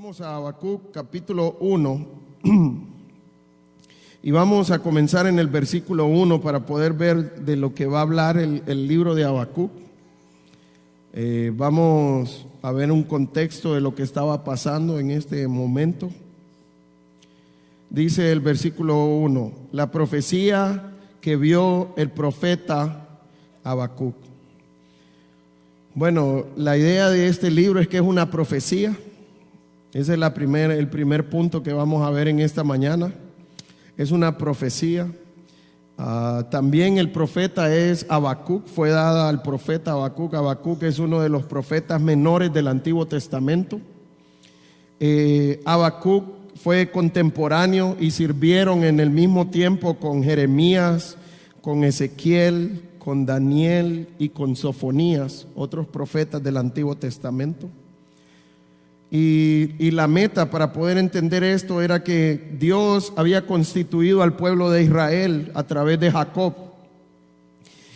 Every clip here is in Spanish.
Vamos a Habacuc capítulo 1 y vamos a comenzar en el versículo 1 para poder ver de lo que va a hablar el libro de Habacuc. Vamos a ver un contexto de lo que estaba pasando en este momento. Dice el versículo 1, la profecía que vio el profeta Habacuc. Bueno, la idea de este libro es que es una profecía. Ese es el primer punto que vamos a ver en esta mañana. Es una profecía. También el profeta es Habacuc, fue dada al profeta Habacuc. Habacuc es uno de los profetas menores del Antiguo Testamento. Habacuc fue contemporáneo y sirvieron en el mismo tiempo con Jeremías, con Ezequiel, con Daniel y con Sofonías, otros profetas del Antiguo Testamento. Y la meta para poder entender esto era que Dios había constituido al pueblo de Israel a través de Jacob.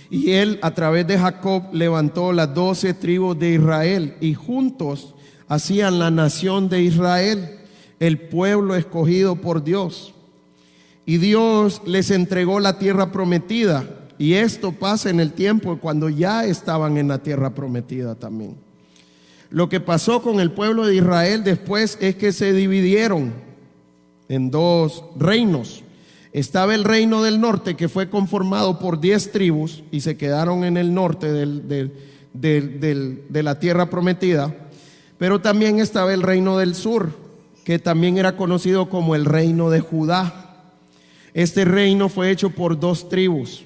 Y Él a través de Jacob levantó las 12 tribus de Israel y juntos hacían la nación de Israel, el pueblo escogido por Dios. Y Dios les entregó la tierra prometida. Y esto pasa en el tiempo cuando ya estaban en la tierra prometida también. Lo que pasó con el pueblo de Israel después es que se dividieron en dos reinos. Estaba el reino del norte, que fue conformado por 10 tribus y se quedaron en el norte de la tierra prometida. Pero también estaba el reino del sur, que también era conocido como el reino de Judá. Este reino fue hecho por 2 tribus.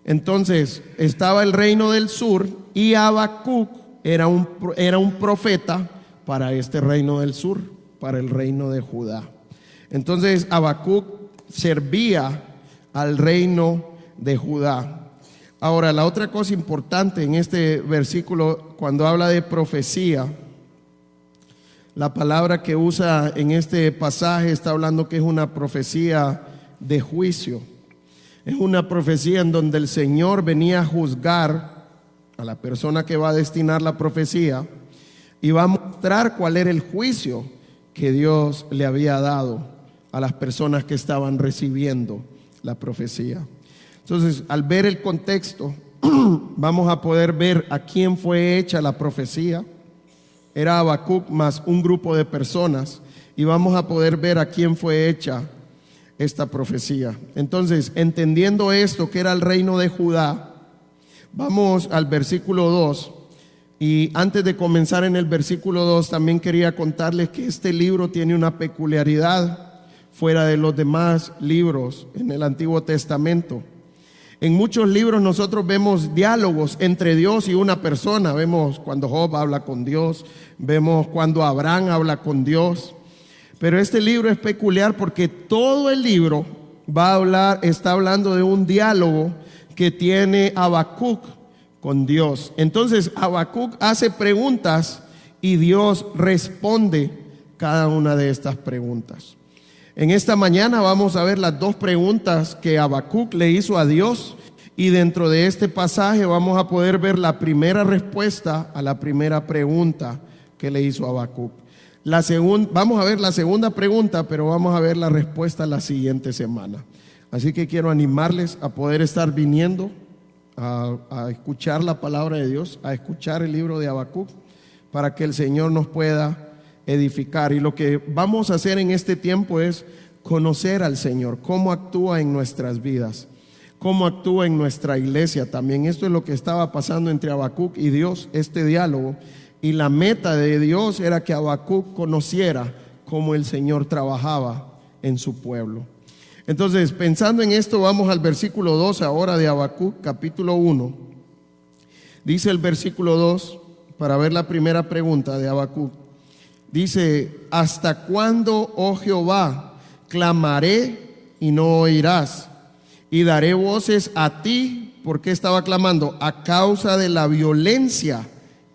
Entonces estaba el reino del sur y Habacuc era un profeta para este reino del sur, para el reino de Judá. Entonces Habacuc servía al reino de Judá. Ahora, la otra cosa importante en este versículo, cuando habla de profecía, la palabra que usa en este pasaje está hablando que es una profecía de juicio. Es una profecía en donde el Señor venía a juzgar a la persona que va a destinar la profecía y va a mostrar cuál era el juicio que Dios le había dado a las personas que estaban recibiendo la profecía. Entonces, al ver el contexto, vamos a poder ver a quién fue hecha la profecía. Era Habacuc más un grupo de personas y vamos a poder ver a quién fue hecha esta profecía. Entonces, entendiendo esto, que era el reino de Judá, vamos al versículo 2. Y antes de comenzar en el versículo 2, también quería contarles que este libro tiene una peculiaridad fuera de los demás libros en el Antiguo Testamento. En muchos libros nosotros vemos diálogos entre Dios y una persona. Vemos cuando Job habla con Dios, vemos cuando Abraham habla con Dios. Pero este libro es peculiar porque todo el libro está hablando de un diálogo que tiene Habacuc con Dios. Entonces Habacuc hace preguntas y Dios responde cada una de estas preguntas. En esta mañana vamos a ver las 2 preguntas que Habacuc le hizo a Dios y dentro de este pasaje vamos a poder ver la primera respuesta a la primera pregunta que le hizo Habacuc. Vamos a ver la segunda pregunta, pero vamos a ver la respuesta la siguiente semana. Así que quiero animarles a poder estar viniendo a escuchar la palabra de Dios, a escuchar el libro de Habacuc, para que el Señor nos pueda edificar. Y lo que vamos a hacer en este tiempo es conocer al Señor, cómo actúa en nuestras vidas, cómo actúa en nuestra iglesia también. Esto es lo que estaba pasando entre Habacuc y Dios, este diálogo. Y la meta de Dios era que Habacuc conociera cómo el Señor trabajaba en su pueblo. Entonces, pensando en esto, vamos al versículo 2 ahora de Habacuc, capítulo 1. Dice el versículo 2, para ver la primera pregunta de Habacuc. Dice, ¿hasta cuándo, oh Jehová, clamaré y no oirás? Y daré voces a ti. ¿Por qué estaba clamando? A causa de la violencia.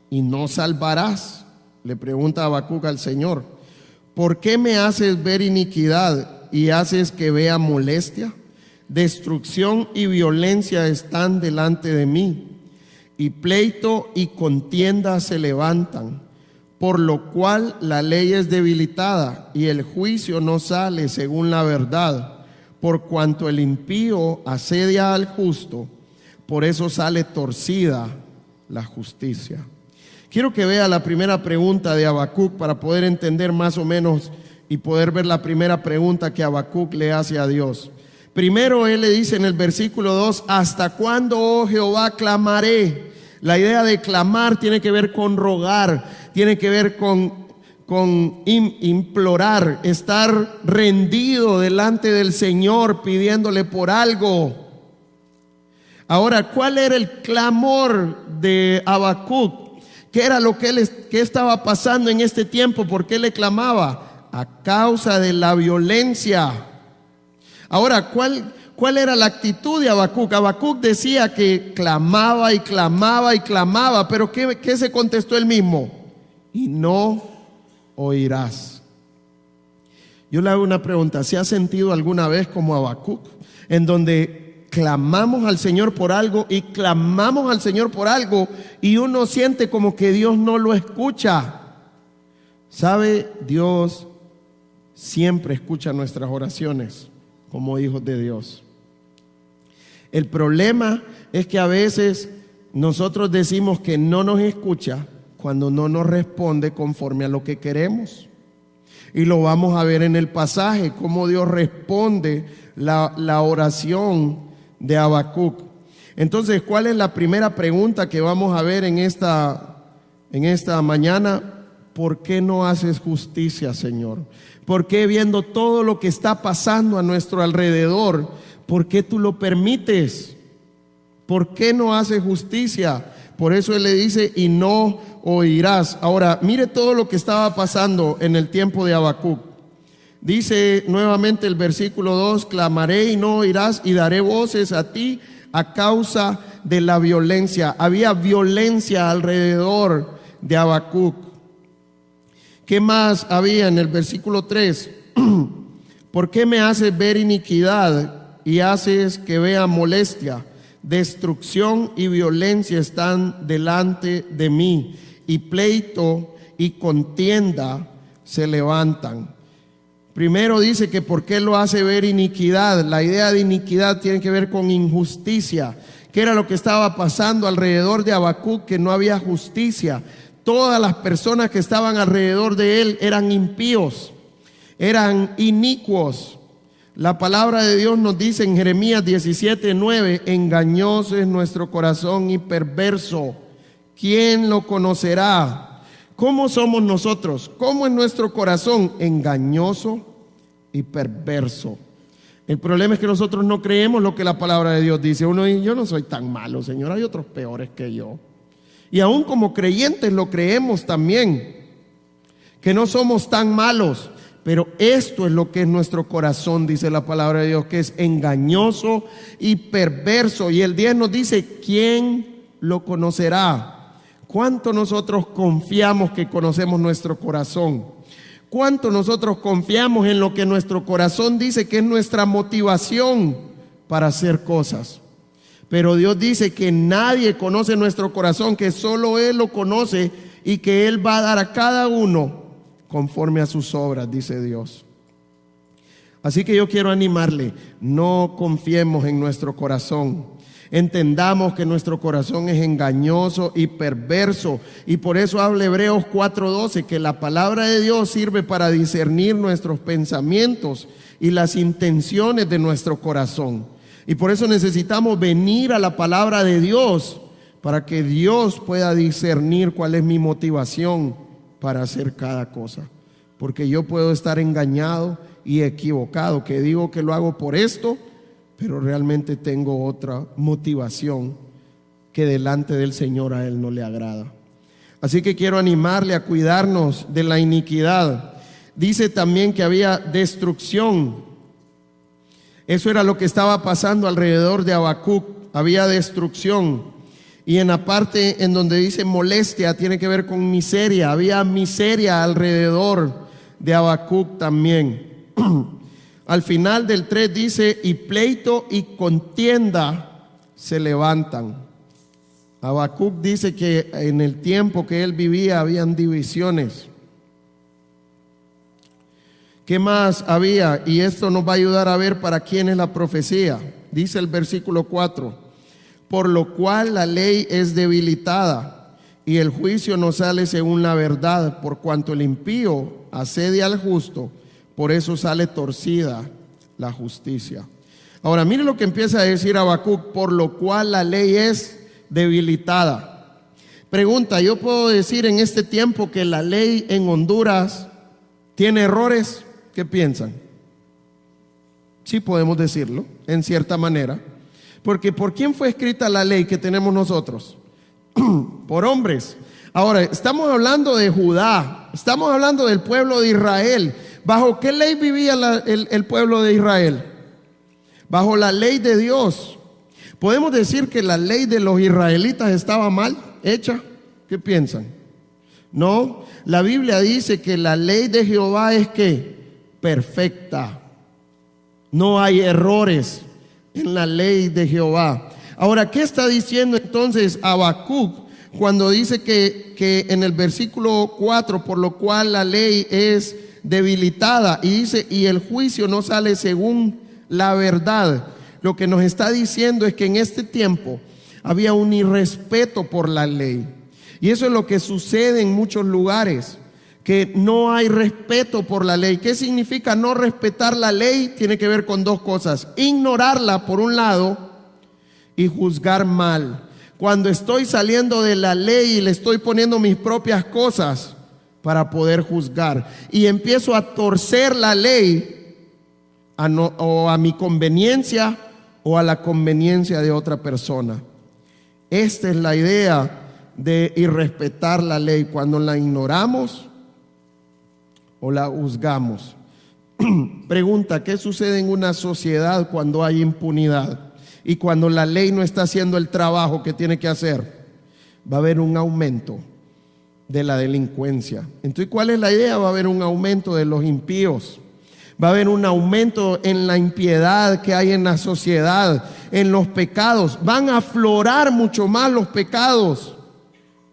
Y no salvarás. Le pregunta Habacuc al Señor, ¿por qué me haces ver iniquidad y haces que vea molestia? Destrucción y violencia están delante de mí, y pleito y contienda se levantan. por lo cual la ley es debilitada y el juicio no sale según la verdad. Por cuanto el impío asedia al justo, por eso sale torcida la justicia. Quiero que vea la primera pregunta de Habacuc para poder entender más o menos y poder ver la primera pregunta que Habacuc le hace a Dios. Primero él le dice en el versículo 2, ¿hasta cuándo, oh Jehová, clamaré? La idea de clamar tiene que ver con rogar, tiene que ver con implorar, estar rendido delante del Señor pidiéndole por algo. Ahora, ¿cuál era el clamor de Habacuc? ¿Qué era lo que qué estaba pasando en este tiempo? ¿Por qué le clamaba? A causa de la violencia. Ahora, ¿cuál era la actitud de Habacuc? Habacuc decía que clamaba y clamaba y clamaba, pero ¿qué se contestó él mismo? Y no oirás. Yo le hago una pregunta: ¿se ha sentido alguna vez como Habacuc, en donde clamamos al Señor por algo y clamamos al Señor por algo y uno siente como que Dios no lo escucha? ¿Sabe? Dios siempre escucha nuestras oraciones como hijos de Dios. El problema es que a veces nosotros decimos que no nos escucha cuando no nos responde conforme a lo que queremos. Y lo vamos a ver en el pasaje, cómo Dios responde la oración de Habacuc. Entonces, ¿cuál es la primera pregunta que vamos a ver en esta mañana? ¿Por qué no haces justicia, Señor? ¿Por qué, viendo todo lo que está pasando a nuestro alrededor, por qué tú lo permites? ¿Por qué no haces justicia? Por eso él le dice, y no oirás. Ahora, mire todo lo que estaba pasando en el tiempo de Habacuc. Dice nuevamente el versículo 2, clamaré y no oirás, y daré voces a ti a causa de la violencia. Había violencia alrededor de Habacuc. ¿Qué más había en el versículo 3? ¿Por qué me haces ver iniquidad y haces que vea molestia? Destrucción y violencia están delante de mí, y pleito y contienda se levantan. Primero dice que por qué lo hace ver iniquidad. La idea de iniquidad tiene que ver con injusticia. ¿Qué era lo que estaba pasando alrededor de Habacuc? Que no había justicia. Todas las personas que estaban alrededor de él eran impíos, eran inicuos. La palabra de Dios nos dice en Jeremías 17:9, engañoso es nuestro corazón y perverso, ¿quién lo conocerá? ¿Cómo somos nosotros? ¿Cómo es nuestro corazón? Engañoso y perverso. El problema es que nosotros no creemos lo que la palabra de Dios dice. Uno dice, yo no soy tan malo, Señor, hay otros peores que yo. Y aún como creyentes lo creemos también, que no somos tan malos. Pero esto es lo que es nuestro corazón, dice la palabra de Dios, que es engañoso y perverso. Y el 10 nos dice, ¿quién lo conocerá? ¿Cuánto nosotros confiamos que conocemos nuestro corazón? ¿Cuánto nosotros confiamos en lo que nuestro corazón dice que es nuestra motivación para hacer cosas? Pero Dios dice que nadie conoce nuestro corazón, que solo Él lo conoce y que Él va a dar a cada uno conforme a sus obras, dice Dios. Así que yo quiero animarle, no confiemos en nuestro corazón. Entendamos que nuestro corazón es engañoso y perverso, y por eso habla Hebreos 4:12, que la palabra de Dios sirve para discernir nuestros pensamientos y las intenciones de nuestro corazón. Y por eso necesitamos venir a la palabra de Dios para que Dios pueda discernir cuál es mi motivación para hacer cada cosa. Porque yo puedo estar engañado y equivocado, que digo que lo hago por esto, pero realmente tengo otra motivación que delante del Señor a Él no le agrada. Así que quiero animarle a cuidarnos de la iniquidad. Dice también que había destrucción. Eso era lo que estaba pasando alrededor de Habacuc. Había destrucción. Y en la parte en donde dice molestia, tiene que ver con miseria. Había miseria alrededor de Habacuc también. Al final del 3 dice, y pleito y contienda se levantan. Habacuc dice que en el tiempo que él vivía habían divisiones. ¿Qué más había? Y esto nos va a ayudar a ver para quién es la profecía. Dice el versículo 4: por lo cual la ley es debilitada y el juicio no sale según la verdad, por cuanto el impío asedia al justo, por eso sale torcida la justicia. Ahora mire lo que empieza a decir Habacuc: por lo cual la ley es debilitada. Pregunta: ¿yo puedo decir en este tiempo que la ley en Honduras tiene errores? ¿Qué piensan? Sí, podemos decirlo en cierta manera, porque ¿por quién fue escrita la ley que tenemos nosotros? Por hombres. Ahora, estamos hablando de Judá, estamos hablando del pueblo de Israel. ¿Bajo qué ley vivía el pueblo de Israel? Bajo la ley de Dios. ¿Podemos decir que la ley de los israelitas estaba mal hecha? ¿Qué piensan? No, la Biblia dice que la ley de Jehová es ¿qué? Perfecta. No hay errores en la ley de Jehová. Ahora, ¿qué está diciendo entonces Habacuc cuando dice que en el versículo 4, por lo cual la ley es debilitada, y dice, y el juicio no sale según la verdad? Lo que nos está diciendo es que en este tiempo había un irrespeto por la ley. Y eso es lo que sucede en muchos lugares, que no hay respeto por la ley. ¿Qué significa no respetar la ley? Tiene que ver con dos cosas: ignorarla por un lado y juzgar mal. Cuando estoy saliendo de la ley y le estoy poniendo mis propias cosas para poder juzgar, y empiezo a torcer la ley o a mi conveniencia o a la conveniencia de otra persona. Esta es la idea de irrespetar la ley, cuando la ignoramos o la juzgamos. Pregunta: ¿qué sucede en una sociedad cuando hay impunidad y cuando la ley no está haciendo el trabajo que tiene que hacer? Va a haber un aumento de la delincuencia. Entonces, ¿cuál es la idea? Va a haber un aumento de los impíos. Va a haber un aumento en la impiedad que hay en la sociedad, en los pecados. Van a aflorar mucho más los pecados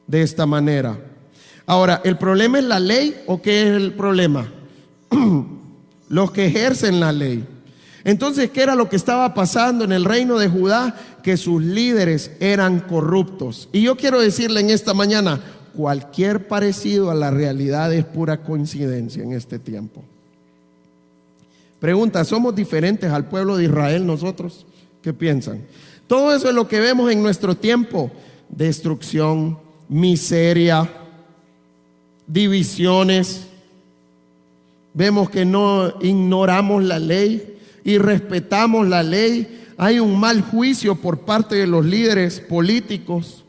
de esta manera. Ahora, ¿el problema es la ley o qué es el problema? Los que ejercen la ley. Entonces, ¿qué era lo que estaba pasando en el reino de Judá? Que sus líderes eran corruptos. Y yo quiero decirle en esta mañana: cualquier parecido a la realidad es pura coincidencia en este tiempo. Pregunta: ¿somos diferentes al pueblo de Israel nosotros? ¿Qué piensan? Todo eso es lo que vemos en nuestro tiempo: destrucción, miseria, divisiones. Vemos que no ignoramos la ley y respetamos la ley. Hay un mal juicio por parte de los líderes políticos.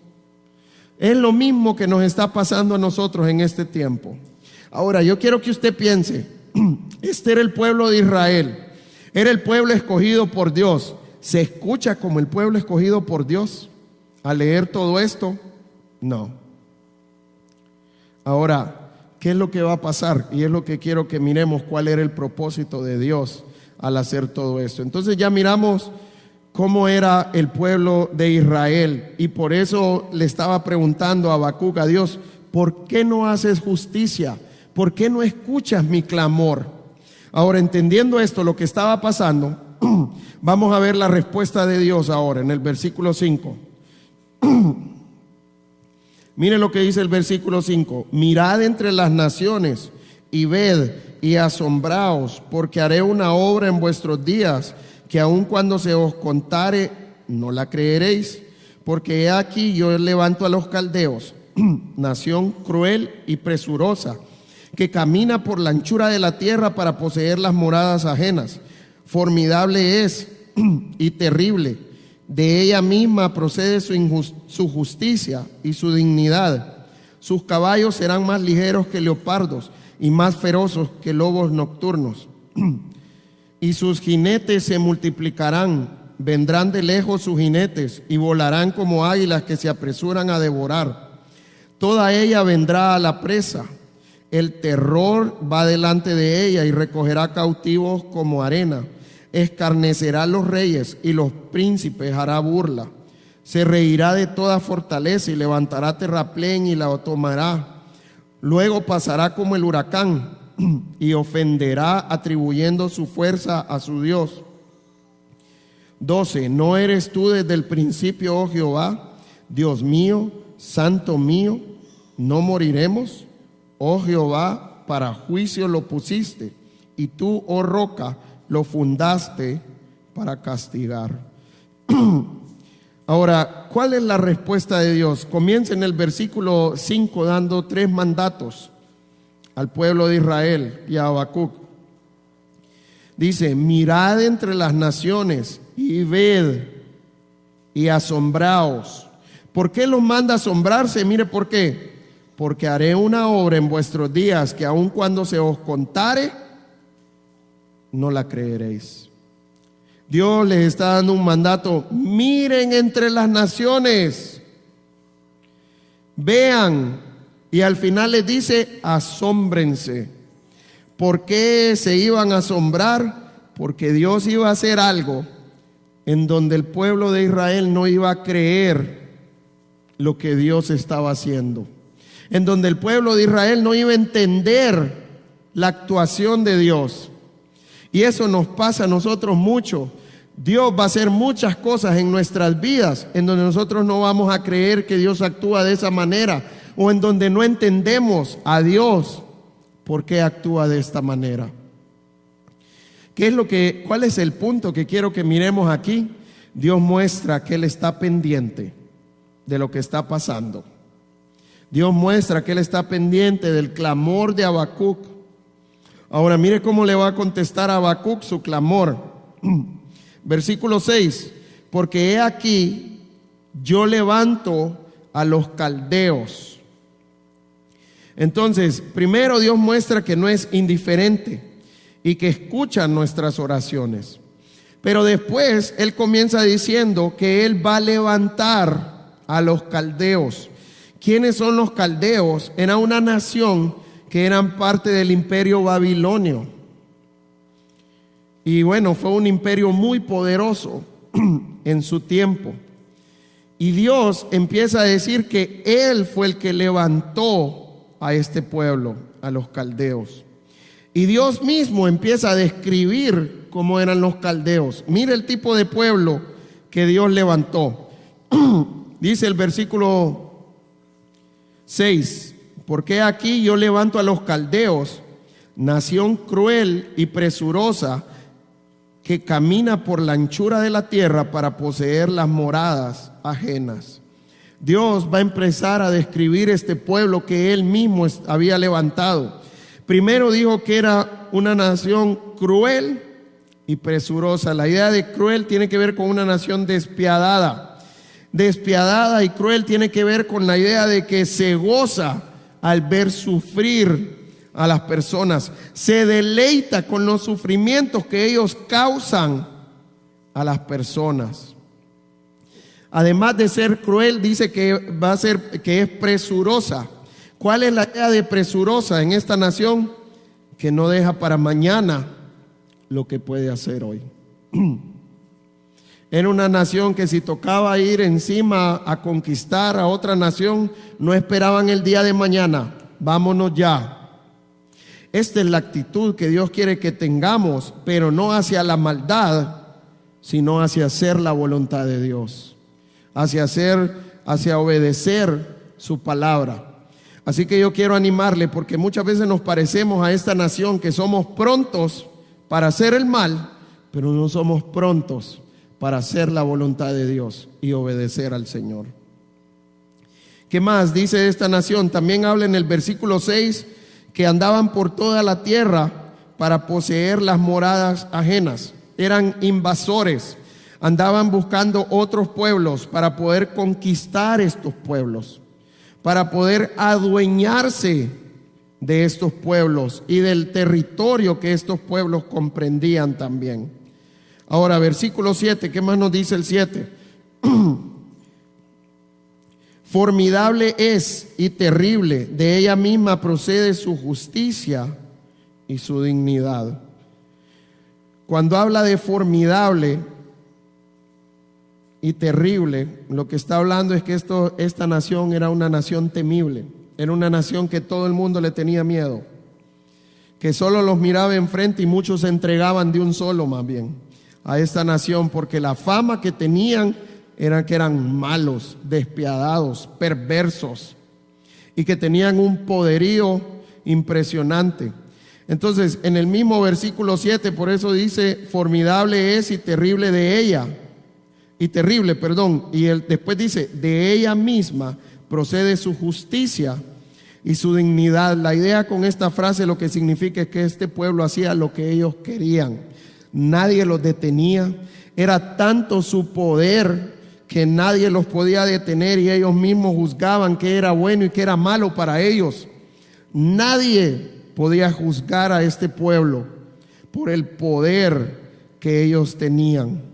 Es lo mismo que nos está pasando a nosotros en este tiempo. Ahora, yo quiero que usted piense: este era el pueblo de Israel, era el pueblo escogido por Dios. ¿Se escucha como el pueblo escogido por Dios al leer todo esto? No. Ahora, ¿qué es lo que va a pasar? Y es lo que quiero que miremos: cuál era el propósito de Dios al hacer todo esto. Entonces ya miramos cómo era el pueblo de Israel, y por eso le estaba preguntando a Habacuc a Dios: ¿por qué no haces justicia? ¿Por qué no escuchas mi clamor? Ahora, entendiendo esto, lo que estaba pasando, vamos a ver la respuesta de Dios ahora en el versículo 5. Mire lo que dice el versículo 5: mirad entre las naciones y ved y asombraos, porque haré una obra en vuestros días que aun cuando se os contare no la creeréis, porque he aquí yo levanto a los caldeos, nación cruel y presurosa, que camina por la anchura de la tierra para poseer las moradas ajenas. Formidable es y terrible. De ella misma procede su justicia y su dignidad. Sus caballos serán más ligeros que leopardos y más feroces que lobos nocturnos. Y sus jinetes se multiplicarán. Vendrán de lejos sus jinetes y volarán como águilas que se apresuran a devorar. Toda ella vendrá a la presa. El terror va delante de ella y recogerá cautivos como arena. Escarnecerá a los reyes y los príncipes hará burla. Se reirá de toda fortaleza y levantará terraplén y la tomará. Luego pasará como el huracán y ofenderá atribuyendo su fuerza a su Dios. 12. ¿No eres tú desde el principio, oh Jehová, Dios mío, santo mío? ¿No moriremos? Oh Jehová, para juicio lo pusiste, y tú, oh roca, lo fundaste para castigar. Ahora, ¿cuál es la respuesta de Dios? Comienza en el versículo 5 dando 3 mandatos al pueblo de Israel y a Habacuc. Dice: mirad entre las naciones y ved y asombraos. ¿Por qué los manda a asombrarse? Mire por qué. Porque haré una obra en vuestros días que aun cuando se os contare, no la creeréis. Dios les está dando un mandato: miren entre las naciones, vean, y al final les dice: asómbrense. ¿Por qué se iban a asombrar? Porque Dios iba a hacer algo en donde el pueblo de Israel no iba a creer lo que Dios estaba haciendo, en donde el pueblo de Israel no iba a entender la actuación de Dios. Y eso nos pasa a nosotros mucho. Dios va a hacer muchas cosas en nuestras vidas en donde nosotros no vamos a creer que Dios actúa de esa manera, o en donde no entendemos a Dios por qué actúa de esta manera. ¿Cuál es el punto que quiero que miremos aquí? Dios muestra que Él está pendiente de lo que está pasando. Dios muestra que Él está pendiente del clamor de Habacuc. Ahora mire cómo le va a contestar a Habacuc su clamor. Versículo 6: porque he aquí, yo levanto a los caldeos. Entonces, primero Dios muestra que no es indiferente y que escucha nuestras oraciones. Pero después Él comienza diciendo que Él va a levantar a los caldeos. ¿Quiénes son los caldeos? Era una nación que eran parte del imperio babilonio. Y bueno, fue un imperio muy poderoso en su tiempo. Y Dios empieza a decir que Él fue el que levantó a este pueblo, a los caldeos. Y Dios mismo empieza a describir cómo eran los caldeos. Mire el tipo de pueblo que Dios levantó. Dice el versículo 6: porque aquí yo levanto a los caldeos, nación cruel y presurosa, que camina por la anchura de la tierra para poseer las moradas ajenas. Dios va a empezar a describir este pueblo que Él mismo había levantado. Primero dijo que era una nación cruel y presurosa. La idea de cruel tiene que ver con una nación despiadada. Despiadada y cruel tiene que ver con la idea de que se goza al ver sufrir a las personas, se deleita con los sufrimientos que ellos causan a las personas. Además de ser cruel, dice que va a ser que es presurosa. ¿Cuál es la idea de presurosa en esta nación? Que no deja para mañana lo que puede hacer hoy. Era una nación que si tocaba ir encima a conquistar a otra nación, no esperaban el día de mañana, vámonos ya. Esta es la actitud que Dios quiere que tengamos, pero no hacia la maldad, sino hacia hacer la voluntad de Dios, hacia obedecer su palabra. Así que yo quiero animarle, porque muchas veces nos parecemos a esta nación que somos prontos para hacer el mal, pero no somos prontos para hacer la voluntad de Dios y obedecer al Señor. ¿Qué más dice de esta nación? También habla en el versículo 6 que andaban por toda la tierra para poseer las moradas ajenas. Eran invasores, andaban buscando otros pueblos para poder conquistar estos pueblos, para poder adueñarse de estos pueblos y del territorio que estos pueblos comprendían también. Ahora, versículo 7, ¿qué más nos dice el 7? Formidable es y terrible, de ella misma procede su justicia y su dignidad. Cuando habla de formidable y terrible, lo que está hablando es que esta nación era una nación temible, era una nación que todo el mundo le tenía miedo, que solo los miraba enfrente y muchos se entregaban de un solo más bien a esta nación, porque la fama que tenían era que eran malos, despiadados, perversos y que tenían un poderío impresionante. Entonces, en el mismo versículo 7, por eso dice, formidable es y terrible de ella, y terrible, perdón, y después dice, de ella misma procede su justicia y su dignidad. La idea con esta frase lo que significa es que este pueblo hacía lo que ellos querían, nadie los detenía, era tanto su poder que nadie los podía detener y ellos mismos juzgaban qué era bueno y qué era malo para ellos. Nadie podía juzgar a este pueblo por el poder que ellos tenían.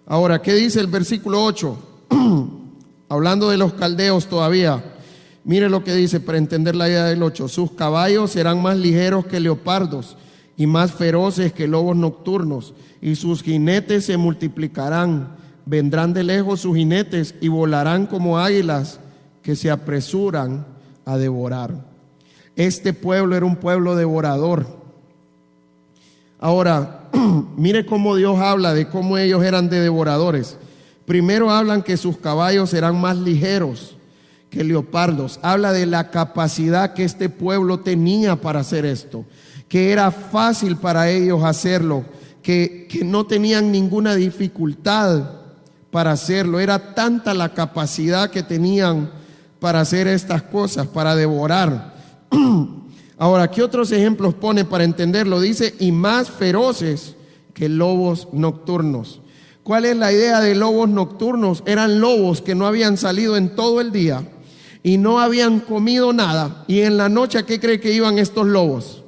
Ahora, ¿qué dice el versículo 8? Hablando de los caldeos todavía. Mire lo que dice para entender la idea del 8. Sus caballos serán más ligeros que leopardos y más feroces que lobos nocturnos, y sus jinetes se multiplicarán. Vendrán de lejos sus jinetes y volarán como águilas que se apresuran a devorar. Este pueblo era un pueblo devorador. Ahora, mire cómo Dios habla de cómo ellos eran de devoradores. Primero hablan que sus caballos serán más ligeros que leopardos. Habla de la capacidad que este pueblo tenía para hacer esto, que era fácil para ellos hacerlo, que no tenían ninguna dificultad para hacerlo. Era tanta la capacidad que tenían para hacer estas cosas, para devorar. Ahora, ¿qué otros ejemplos pone para entenderlo? Dice, y más feroces que lobos nocturnos. ¿Cuál es la idea de lobos nocturnos? Eran lobos que no habían salido en todo el día y no habían comido nada. Y en la noche, ¿a qué cree que iban estos lobos?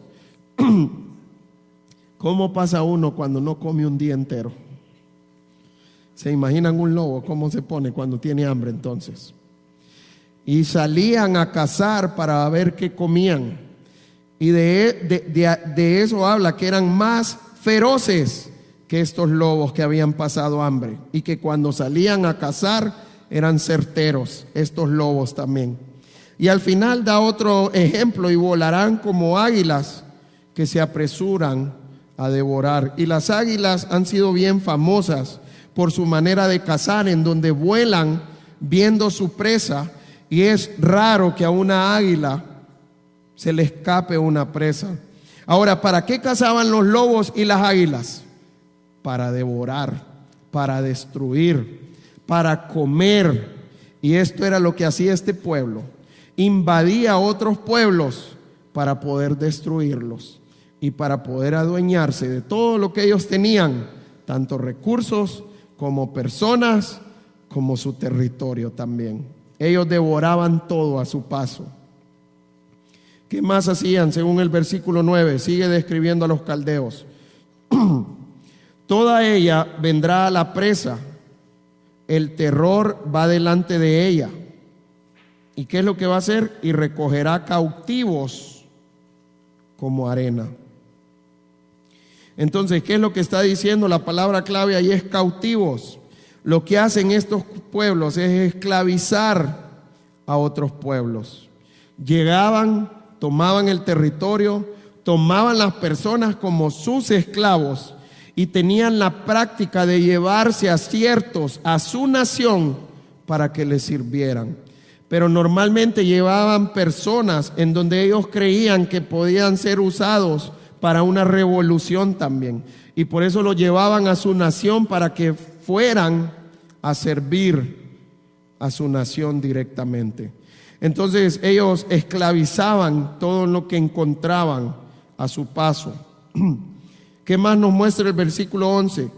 ¿Cómo pasa uno cuando no come un día entero? ¿Se imaginan un lobo cómo se pone cuando tiene hambre entonces? Y salían a cazar para ver qué comían. Y de eso habla, que eran más feroces que estos lobos que habían pasado hambre. Y que cuando salían a cazar eran certeros, estos lobos también. Y al final da otro ejemplo, y volarán como águilas que se apresuran a devorar. Y las águilas han sido bien famosas por su manera de cazar, en donde vuelan viendo su presa, y es raro que a una águila se le escape una presa. Ahora, ¿para qué cazaban los lobos y las águilas? Para devorar, para destruir, para comer. Y esto era lo que hacía este pueblo. Invadía otros pueblos para poder destruirlos y para poder adueñarse de todo lo que ellos tenían, tanto recursos como personas, como su territorio también. Ellos devoraban todo a su paso. ¿Qué más hacían? Según el versículo 9, sigue describiendo a los caldeos. Toda ella vendrá a la presa, el terror va delante de ella. ¿Y qué es lo que va a hacer? Y recogerá cautivos como arena. Entonces, ¿qué es lo que está diciendo? La palabra clave ahí es cautivos. Lo que hacen estos pueblos es esclavizar a otros pueblos. Llegaban, tomaban el territorio, tomaban las personas como sus esclavos y tenían la práctica de llevarse a ciertos a su nación para que les sirvieran. Pero normalmente llevaban personas en donde ellos creían que podían ser usados para una revolución también, y por eso lo llevaban a su nación para que fueran a servir a su nación directamente. Entonces ellos esclavizaban todo lo que encontraban a su paso. ¿Qué más nos muestra el versículo 11?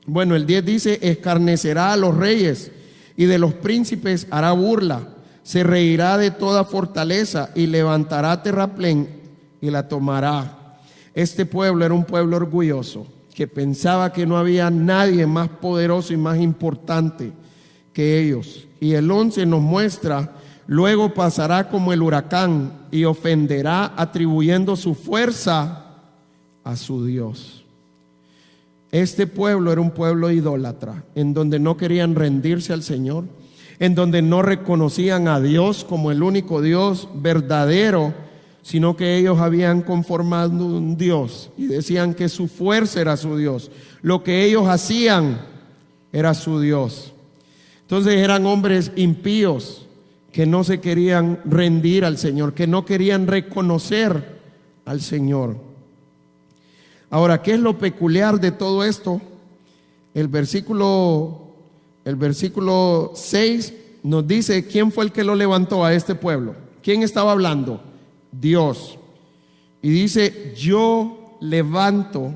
Bueno, el 10 dice, escarnecerá a los reyes y de los príncipes hará burla, se reirá de toda fortaleza y levantará terraplén y la tomará. Este pueblo era un pueblo orgulloso, que pensaba que no había nadie más poderoso y más importante que ellos. Y el 11 nos muestra, luego pasará como el huracán y ofenderá atribuyendo su fuerza a su Dios. este pueblo era un pueblo idólatra, en donde no querían rendirse al Señor, en donde no reconocían a Dios como el único Dios verdadero, sino que ellos habían conformado un Dios y decían que su fuerza era su Dios, lo que ellos hacían era su Dios. Entonces eran hombres impíos que no se querían rendir al Señor, que no querían reconocer al Señor. Ahora, ¿qué es lo peculiar de todo esto? El versículo 6 nos dice quién fue el que lo levantó a este pueblo. ¿Quién estaba hablando? Dios. Y dice: yo levanto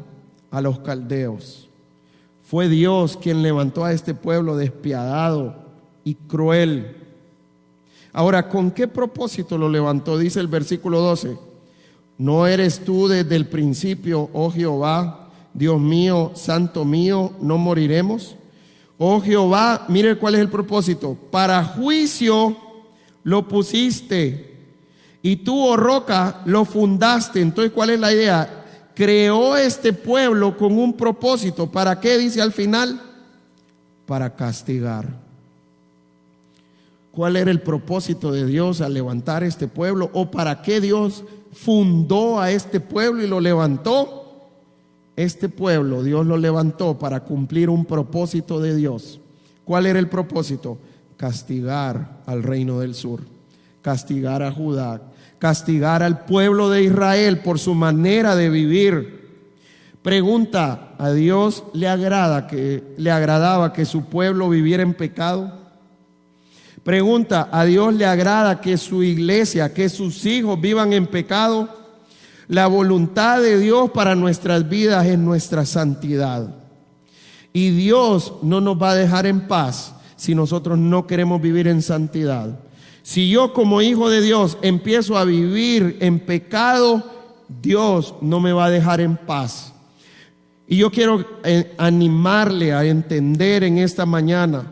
a los caldeos. Fue Dios quien levantó a este pueblo despiadado y cruel. Ahora, ¿con qué propósito lo levantó? Dice el versículo 12: ¿no eres tú desde el principio, oh Jehová, Dios mío, santo mío, no moriremos? Oh Jehová, mire cuál es el propósito: para juicio lo pusiste, y tú, oh roca, lo fundaste. Entonces, ¿cuál es la idea? Creó este pueblo con un propósito. ¿Para qué? Dice al final: para castigar. ¿Cuál era el propósito de Dios al levantar este pueblo? ¿O para qué Dios fundó a este pueblo y lo levantó? Este pueblo Dios lo levantó para cumplir un propósito de Dios. ¿Cuál era el propósito? Castigar al reino del sur, castigar a Judá, castigar al pueblo de Israel por su manera de vivir. Pregunta: ¿a Dios le agradaba que su pueblo viviera en pecado? Pregunta: ¿a Dios le agrada que su iglesia, que sus hijos vivan en pecado? La voluntad de Dios para nuestras vidas es nuestra santidad. Y Dios no nos va a dejar en paz si nosotros no queremos vivir en santidad. Si yo, como hijo de Dios, empiezo a vivir en pecado, Dios no me va a dejar en paz. Y yo quiero animarle a entender en esta mañana: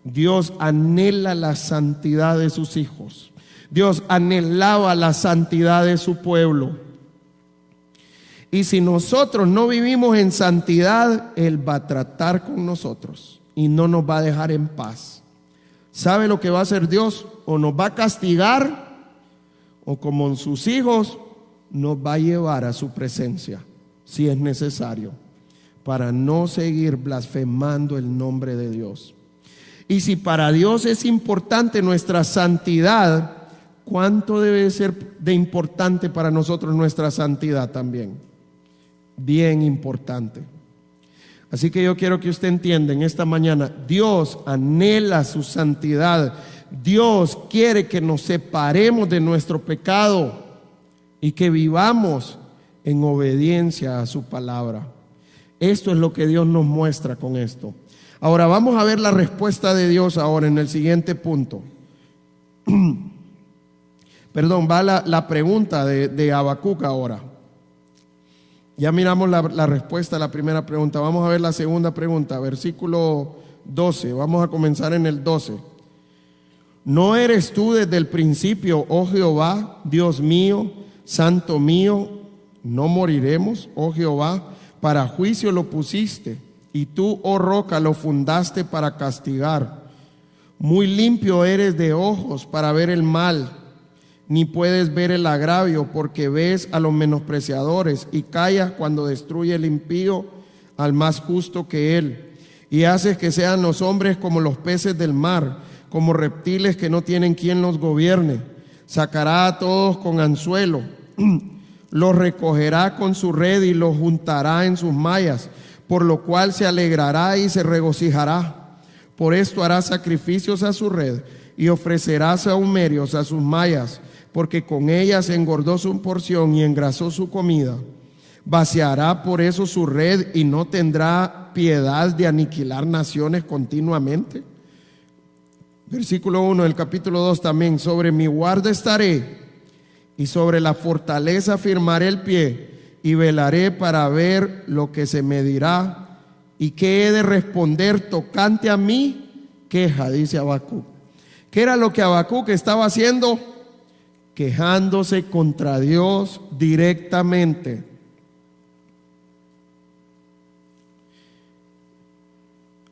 Dios anhela la santidad de sus hijos. Dios anhelaba la santidad de su pueblo. Y si nosotros no vivimos en santidad, Él va a tratar con nosotros y no nos va a dejar en paz. ¿Sabe lo que va a hacer Dios? O nos va a castigar, o como sus hijos, nos va a llevar a su presencia, si es necesario, para no seguir blasfemando el nombre de Dios. Y si para Dios es importante nuestra santidad, ¿cuánto debe ser de importante para nosotros nuestra santidad también? Bien importante. Así que yo quiero que usted entienda en esta mañana: Dios anhela su santidad. Dios quiere que nos separemos de nuestro pecado y que vivamos en obediencia a su palabra. Esto es lo que Dios nos muestra con esto. Ahora vamos a ver la respuesta de Dios ahora en el siguiente punto. Perdón, va la pregunta de Habacuc ahora. Ya miramos la respuesta a la primera pregunta. Vamos a ver la segunda pregunta, versículo 12. Vamos a comenzar en el 12. ¿No eres tú desde el principio, oh Jehová, Dios mío, santo mío, no moriremos, oh Jehová? Para juicio lo pusiste, y tú, oh roca, lo fundaste para castigar. Muy limpio eres de ojos para ver el mal, ni puedes ver el agravio, porque ves a los menospreciadores y callas cuando destruye el impío al más justo que él. Y haces que sean los hombres como los peces del mar, como reptiles que no tienen quien los gobierne. Sacará a todos con anzuelo, los recogerá con su red y los juntará en sus mallas, por lo cual se alegrará y se regocijará. Por esto hará sacrificios a su red y ofrecerá sahumerios a sus mallas, porque con ellas engordó su porción y engrasó su comida. Vaciará por eso su red y no tendrá piedad de aniquilar naciones continuamente. Versículo 1 del capítulo 2 también: sobre mi guarda estaré y sobre la fortaleza firmaré el pie, y velaré para ver lo que se me dirá y qué he de responder tocante a mí queja, dice Habacuc. ¿Qué era lo que Habacuc estaba haciendo? Quejándose contra Dios directamente.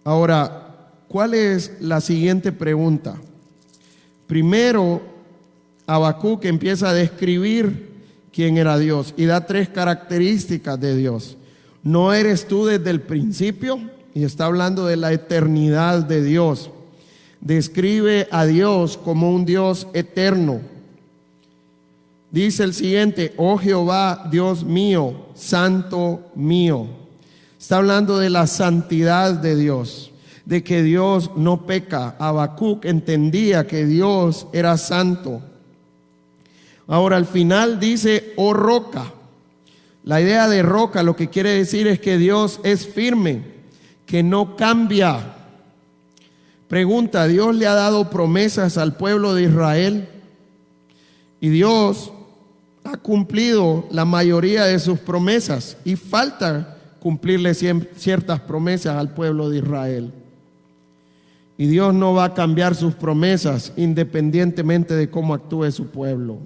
Ahora, ¿cuál es la siguiente pregunta? Primero, Habacuc empieza a describir quién era Dios y da 3 características de Dios. ¿No eres tú desde el principio? Y está hablando de la eternidad de Dios. Describe a Dios como un Dios eterno. Dice el siguiente: oh Jehová, Dios mío, santo mío. Está hablando de la santidad de Dios, de que Dios no peca. Habacuc entendía que Dios era santo. Ahora al final dice: oh roca. La idea de roca lo que quiere decir es que Dios es firme, que no cambia. Pregunta: ¿Dios le ha dado promesas al pueblo de Israel? Y Dios ha cumplido la mayoría de sus promesas y falta cumplirle ciertas promesas al pueblo de Israel. Y Dios no va a cambiar sus promesas independientemente de cómo actúe su pueblo.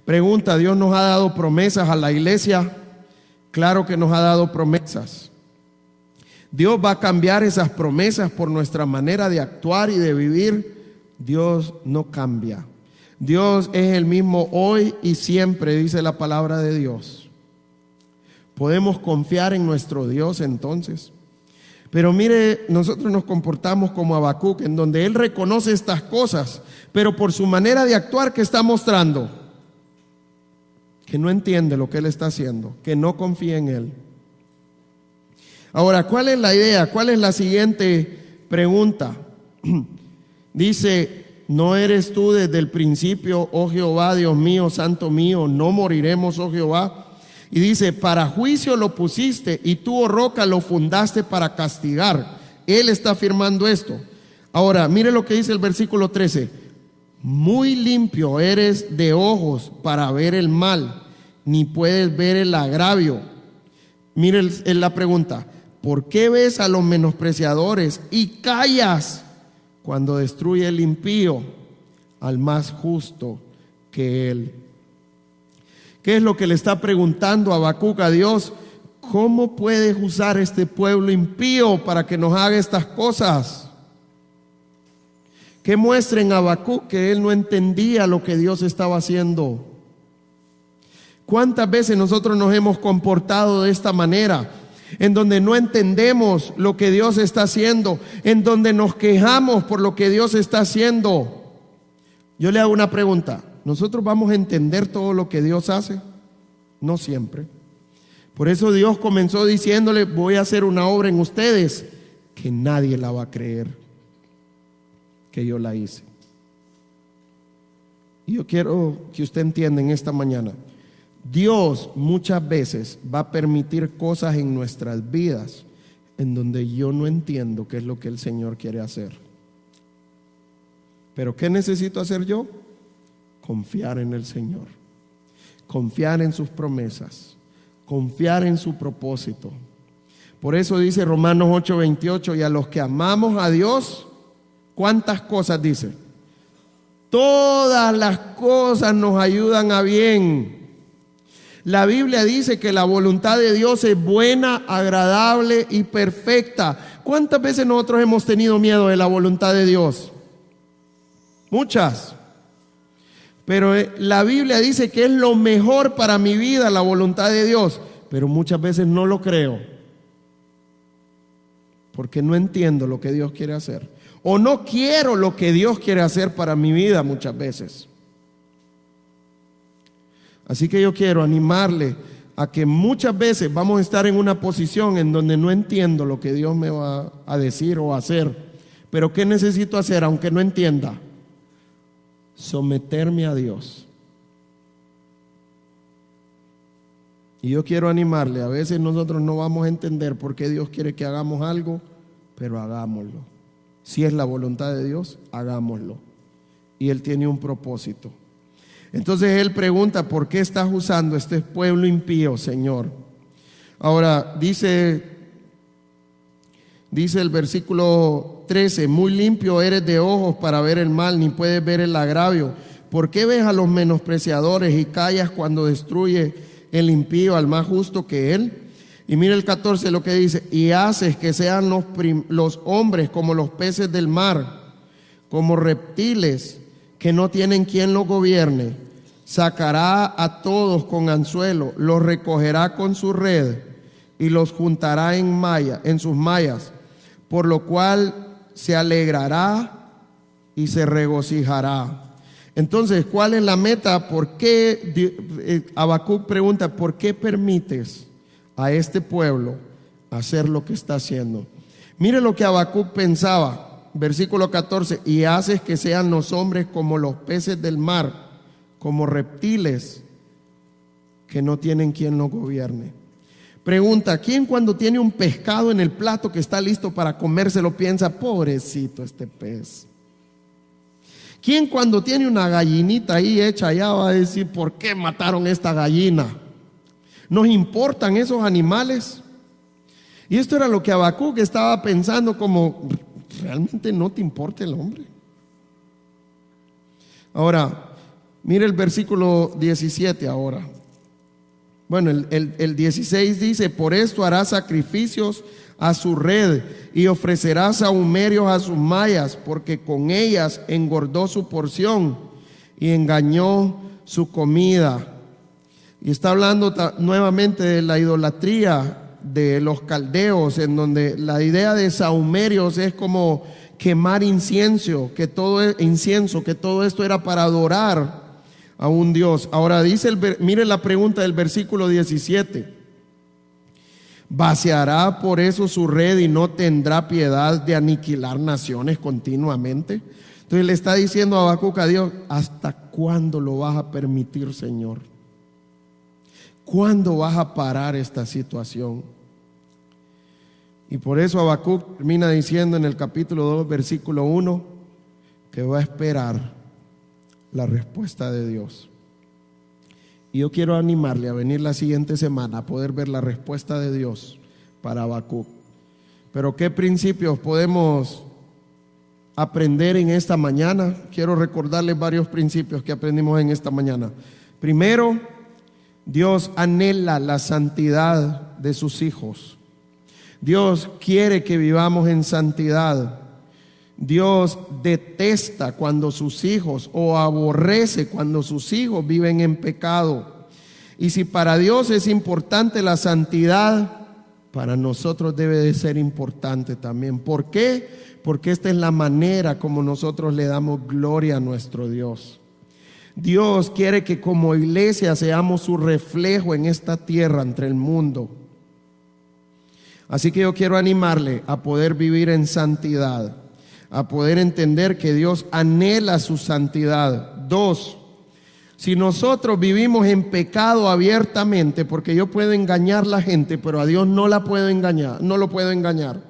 Pregunta: ¿Dios nos ha dado promesas a la iglesia? Claro que nos ha dado promesas. ¿Dios va a cambiar esas promesas por nuestra manera de actuar y de vivir? Dios no cambia. Dios es el mismo hoy y siempre, dice la palabra de Dios. ¿Podemos confiar en nuestro Dios entonces? Pero mire, nosotros nos comportamos como Habacuc, en donde él reconoce estas cosas, pero por su manera de actuar, ¿qué está mostrando? Que no entiende lo que él está haciendo, que no confía en él. Ahora, ¿cuál es la idea? ¿Cuál es la siguiente pregunta? Dice: ¿no eres tú desde el principio, oh Jehová, Dios mío, santo mío? ¿No moriremos, oh Jehová? Y dice: para juicio lo pusiste, y tú, oh roca, lo fundaste para castigar. Él está afirmando esto. Ahora, mire lo que dice el versículo 13: muy limpio eres de ojos para ver el mal, ni puedes ver el agravio. Mire la pregunta: ¿por qué ves a los menospreciadores y callas cuando destruye el impío al más justo que él? ¿Qué es lo que le está preguntando Habacuc a Dios? ¿Cómo puedes usar este pueblo impío para que nos haga estas cosas? Que muestra en Habacuc que él no entendía lo que Dios estaba haciendo. ¿Cuántas veces nosotros nos hemos comportado de esta manera? En donde no entendemos lo que Dios está haciendo, en donde nos quejamos por lo que Dios está haciendo. Yo le hago una pregunta: ¿nosotros vamos a entender todo lo que Dios hace? No siempre. Por eso Dios comenzó diciéndole: voy a hacer una obra en ustedes que nadie la va a creer que yo la hice. Y yo quiero que usted entienda en esta mañana: Dios muchas veces va a permitir cosas en nuestras vidas en donde yo no entiendo qué es lo que el Señor quiere hacer. Pero ¿qué necesito hacer yo? Confiar en el Señor, confiar en sus promesas, confiar en su propósito. Por eso dice Romanos 8:28: y a los que amamos a Dios, ¿cuántas cosas dice? Todas las cosas nos ayudan a bien. La Biblia dice que la voluntad de Dios es buena, agradable y perfecta. ¿Cuántas veces nosotros hemos tenido miedo de la voluntad de Dios? Muchas. Pero la Biblia dice que es lo mejor para mi vida, la voluntad de Dios. Pero muchas veces no lo creo, porque no entiendo lo que Dios quiere hacer, o no quiero lo que Dios quiere hacer para mi vida muchas veces. Así que yo quiero animarle a que muchas veces vamos a estar en una posición en donde no entiendo lo que Dios me va a decir o hacer. Pero ¿qué necesito hacer aunque no entienda? Someterme a Dios. Y yo quiero animarle: a veces nosotros no vamos a entender por qué Dios quiere que hagamos algo, pero hagámoslo. Si es la voluntad de Dios, hagámoslo. Y Él tiene un propósito. Entonces Él pregunta: ¿por qué estás usando este pueblo impío, Señor? Ahora dice el versículo 13: muy limpio eres de ojos para ver el mal, ni puedes ver el agravio. ¿Por qué ves a los menospreciadores y callas cuando destruye el impío al más justo que él? Y mire el 14 lo que dice: y haces que sean los hombres como los peces del mar, como reptiles que no tienen quien los gobierne. Sacará a todos con anzuelo, los recogerá con su red y los juntará en sus mallas, por lo cual se alegrará y se regocijará. Entonces, ¿cuál es la meta? ¿Por qué? Habacuc pregunta: ¿por qué permites a este pueblo hacer lo que está haciendo? Mire lo que Habacuc pensaba, versículo 14: y haces que sean los hombres como los peces del mar, como reptiles que no tienen quien los gobierne. Pregunta: ¿quién cuando tiene un pescado en el plato que está listo para comérselo piensa, pobrecito este pez? ¿Quién cuando tiene una gallinita ahí hecha ya va a decir, ¿por qué mataron esta gallina? ¿Nos importan esos animales? Y esto era lo que Habacuc estaba pensando, como, ¿realmente no te importa el hombre? Ahora, mire el versículo 17 ahora. Bueno, el 16 dice: por esto hará sacrificios a su red y ofrecerá sahumerios a sus mallas, porque con ellas engordó su porción y engañó su comida. Y está hablando nuevamente de la idolatría de los caldeos, en donde la idea de sahumerios es como quemar incienso, que todo esto era para adorar a un Dios. Ahora dice, mire la pregunta del versículo 17: ¿vaciará por eso su red y no tendrá piedad de aniquilar naciones continuamente? Entonces le está diciendo a Habacuc a Dios: ¿hasta cuándo lo vas a permitir, Señor? ¿Cuándo vas a parar esta situación? Y por eso Habacuc termina diciendo en el capítulo 2, versículo 1, que va a esperar la respuesta de Dios. Y yo quiero animarle a venir la siguiente semana a poder ver la respuesta de Dios para Habacuc. Pero ¿qué principios podemos aprender en esta mañana? Quiero recordarles varios principios que aprendimos en esta mañana. Primero, Dios anhela la santidad de sus hijos. Dios quiere que vivamos en santidad. Dios detesta cuando sus hijos, o aborrece cuando sus hijos viven en pecado. Y si para Dios es importante la santidad, para nosotros debe de ser importante también. ¿Por qué? Porque esta es la manera como nosotros le damos gloria a nuestro Dios. Dios quiere que como iglesia seamos su reflejo en esta tierra entre el mundo. Así que yo quiero animarle a poder vivir en santidad, a poder entender que Dios anhela su santidad. 2, si nosotros vivimos en pecado abiertamente, porque yo puedo engañar a la gente, pero a Dios no la puedo engañar, no lo puedo engañar.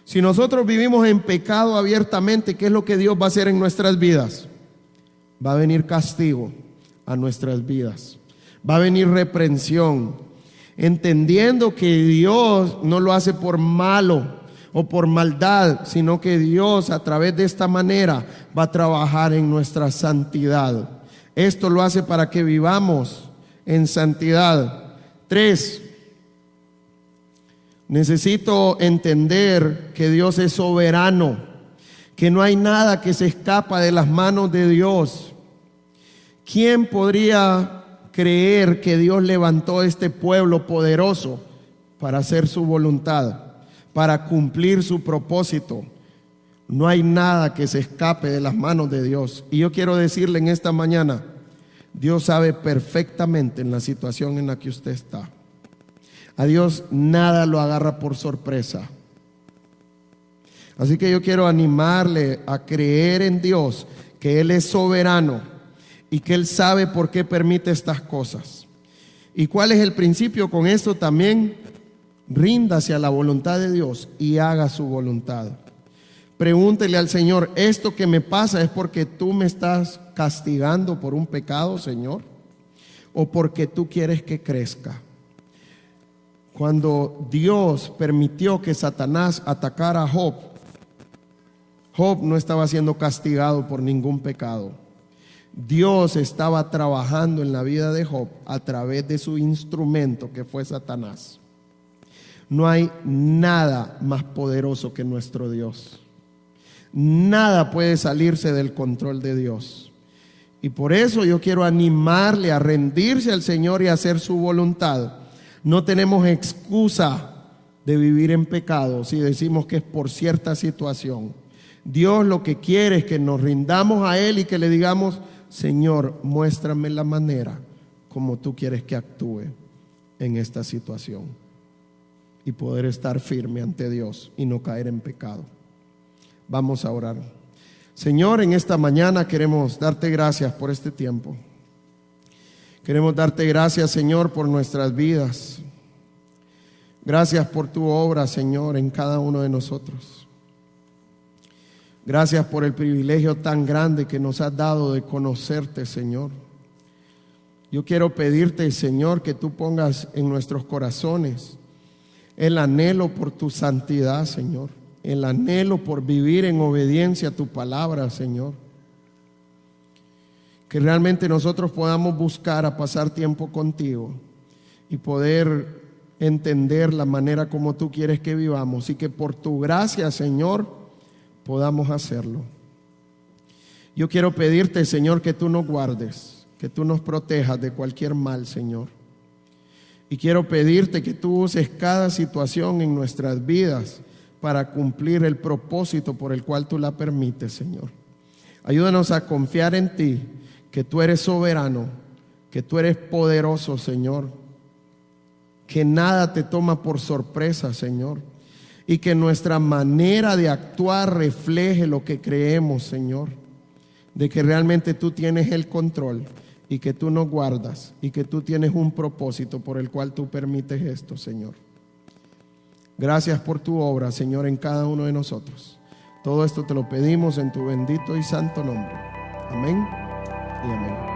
Si nosotros vivimos en pecado abiertamente, ¿qué es lo que Dios va a hacer en nuestras vidas? Va a venir castigo a nuestras vidas, va a venir reprensión, entendiendo que Dios no lo hace por malo o por maldad, sino que Dios a través de esta manera va a trabajar en nuestra santidad. Esto lo hace para que vivamos en santidad. 3, necesito entender que Dios es soberano, que no hay nada que se escapa de las manos de Dios. ¿Quién podría creer que Dios levantó este pueblo poderoso para hacer su voluntad, para cumplir su propósito? No hay nada que se escape de las manos de Dios. Y yo quiero decirle en esta mañana, Dios sabe perfectamente en la situación en la que usted está. A Dios nada lo agarra por sorpresa. Así que yo quiero animarle a creer en Dios, que Él es soberano y que Él sabe por qué permite estas cosas. ¿Y cuál es el principio con esto también? Ríndase a la voluntad de Dios y haga su voluntad. Pregúntele al Señor: ¿esto que me pasa es porque tú me estás castigando por un pecado, Señor? ¿O porque tú quieres que crezca? Cuando Dios permitió que Satanás atacara a Job, Job no estaba siendo castigado por ningún pecado. Dios estaba trabajando en la vida de Job a través de su instrumento, que fue Satanás. No hay nada más poderoso que nuestro Dios. Nada puede salirse del control de Dios. Y por eso yo quiero animarle a rendirse al Señor y a hacer su voluntad. No tenemos excusa de vivir en pecado si decimos que es por cierta situación. Dios lo que quiere es que nos rindamos a Él y que le digamos: Señor, muéstrame la manera como tú quieres que actúe en esta situación, y poder estar firme ante Dios y no caer en pecado. Vamos a orar. Señor, en esta mañana queremos darte gracias por este tiempo. Queremos darte gracias, Señor, por nuestras vidas. Gracias por tu obra, Señor, en cada uno de nosotros. Gracias por el privilegio tan grande que nos has dado de conocerte, Señor. Yo quiero pedirte, Señor, que tú pongas en nuestros corazones el anhelo por tu santidad, Señor. El anhelo por vivir en obediencia a tu palabra, Señor. Que realmente nosotros podamos buscar a pasar tiempo contigo y poder entender la manera como tú quieres que vivamos, y que por tu gracia, Señor, podamos hacerlo. Yo quiero pedirte, Señor, que tú nos guardes, que tú nos protejas de cualquier mal, Señor. Y quiero pedirte que tú uses cada situación en nuestras vidas para cumplir el propósito por el cual tú la permites, Señor. Ayúdanos a confiar en ti, que tú eres soberano, que tú eres poderoso, Señor, que nada te toma por sorpresa, Señor, y que nuestra manera de actuar refleje lo que creemos, Señor, de que realmente tú tienes el control y que tú nos guardas y que tú tienes un propósito por el cual tú permites esto, Señor. Gracias por tu obra, Señor, en cada uno de nosotros. Todo esto te lo pedimos en tu bendito y santo nombre. Amén y amén.